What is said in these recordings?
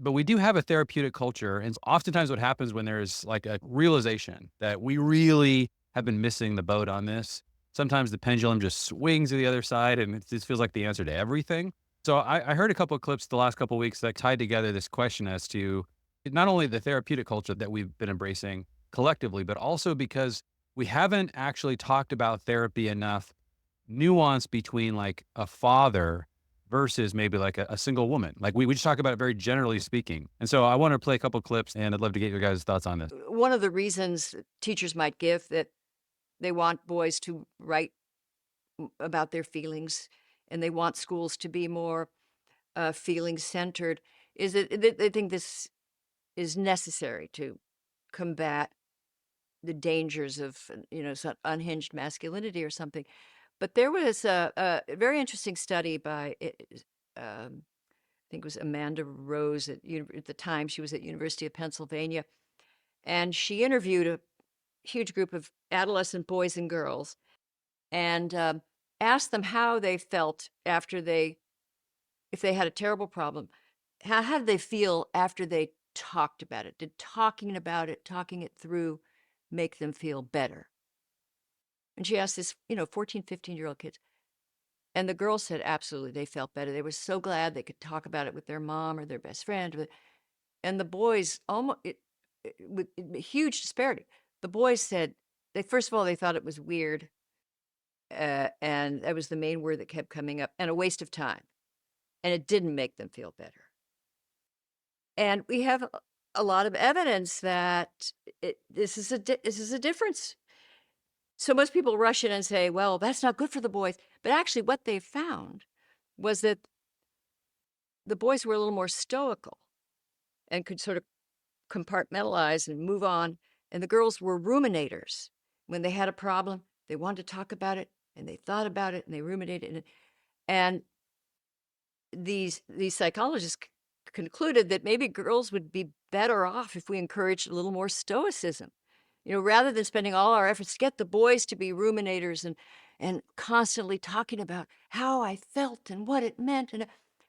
but we do have a therapeutic culture, and oftentimes what happens when there's like a realization that we really have been missing the boat on this, sometimes the pendulum just swings to the other side, and it just feels like the answer to everything. So I heard a couple of clips the last couple of weeks that tied together this question as to not only the therapeutic culture that we've been embracing collectively, but also because we haven't actually talked about therapy enough nuance between like a father versus maybe like a single woman. Like we just talk about it very generally speaking. And so I want to play a couple clips and I'd love to get your guys' thoughts on this. One of the reasons that teachers might give that they want boys to write about their feelings and they want schools to be more feeling centered is that they think this is necessary to combat the dangers of some unhinged masculinity or something. But there was a very interesting study by I think it was Amanda Rose at the time she was at University of Pennsylvania, and she interviewed a huge group of adolescent boys and girls and asked them how they felt after if they had a terrible problem, how did they feel after they talked about it? Did talking about it, talking it through, make them feel better? And she asked this, 14, 15-year-old kids. And the girls said, absolutely, they felt better. They were so glad they could talk about it with their mom or their best friend. And the boys, almost with a huge disparity. The boys said, first of all, they thought it was weird. And that was the main word that kept coming up, and a waste of time. And it didn't make them feel better. And we have a lot of evidence that this is a difference. So most people rush in and say, well, that's not good for the boys. But actually what they found was that the boys were a little more stoical and could sort of compartmentalize and move on. And the girls were ruminators. When they had a problem, they wanted to talk about it and they thought about it and they ruminated. And these psychologists concluded that maybe girls would be better off if we encouraged a little more stoicism, rather than spending all our efforts to get the boys to be ruminators and constantly talking about how I felt and what it meant, and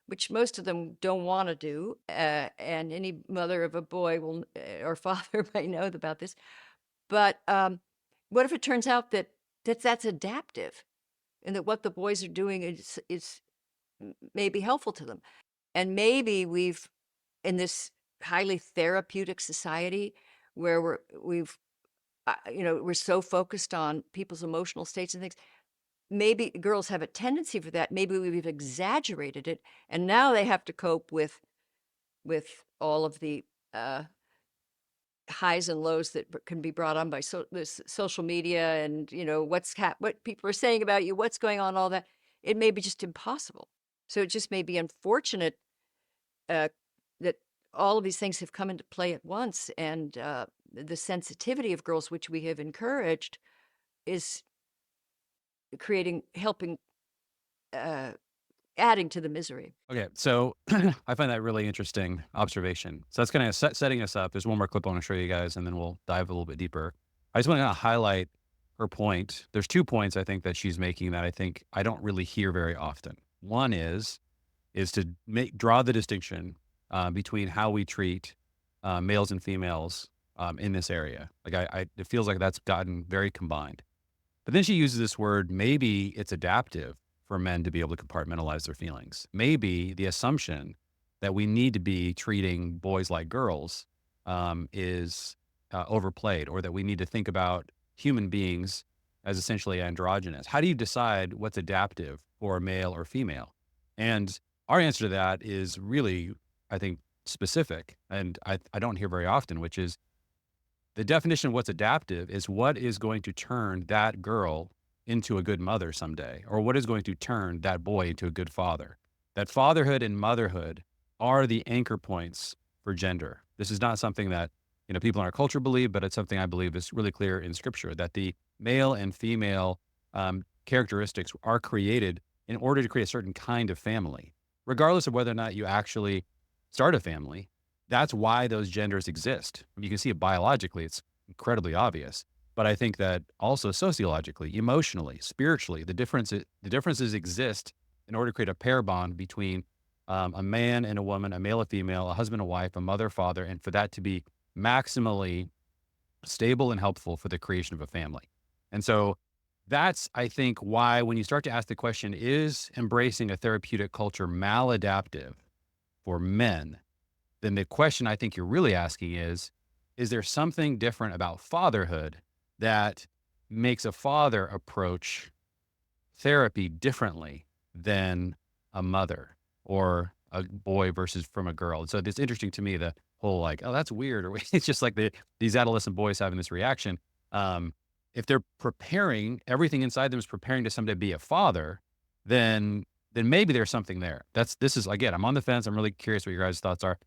which most of them don't want to do. And any mother of a boy will or father might know about this. But what if it turns out that that's adaptive, and that what the boys are doing is may be helpful to them? And maybe we've in this highly therapeutic society where we're so focused on people's emotional states and things. Maybe girls have a tendency for that. Maybe we've exaggerated it, and now they have to cope with all of the highs and lows that can be brought on by this social media and what people are saying about you, what's going on, all that. It may be just impossible. So it just may be unfortunate uh, that all of these things have come into play at once, and the sensitivity of girls, which we have encouraged, is helping, uh, adding to the misery. Okay. So I find that really interesting observation. So that's kind of setting us up. There's one more clip I want to show you guys and then we'll dive a little bit deeper. I just want to highlight her point. There's 2 points I think that she's making that I think I don't really hear very often. One is to draw the distinction between how we treat males and females in this area. Like it feels like that's gotten very combined. But then she uses this word, maybe it's adaptive for men to be able to compartmentalize their feelings. Maybe the assumption that we need to be treating boys like girls is overplayed, or that we need to think about human beings as essentially androgynous. How do you decide what's adaptive for a male or female? And our answer to that is really, I think, specific, and I don't hear very often, which is the definition of what's adaptive is what is going to turn that girl into a good mother someday, or what is going to turn that boy into a good father. That fatherhood and motherhood are the anchor points for gender. This is not something that people in our culture believe, but it's something I believe is really clear in Scripture, that the male and female characteristics are created in order to create a certain kind of family, regardless of whether or not you actually start a family. That's why those genders exist. You can see it biologically, it's incredibly obvious. But I think that also sociologically, emotionally, spiritually, the differences exist in order to create a pair bond between a man and a woman, a male, a female, a husband, a wife, a mother, father, and for that to be maximally stable and helpful for the creation of a family. And so that's, I think, why when you start to ask the question, is embracing a therapeutic culture maladaptive for men? Then the question I think you're really asking is there something different about fatherhood that makes a father approach therapy differently than a mother or a boy versus from a girl? And so it's interesting to me, the whole like, oh, that's weird. Or it's just like these adolescent boys having this reaction. Um, if they're preparing, everything inside them is preparing to someday be a father, then maybe there's something there. This is again, I'm on the fence. I'm really curious what your guys' thoughts are.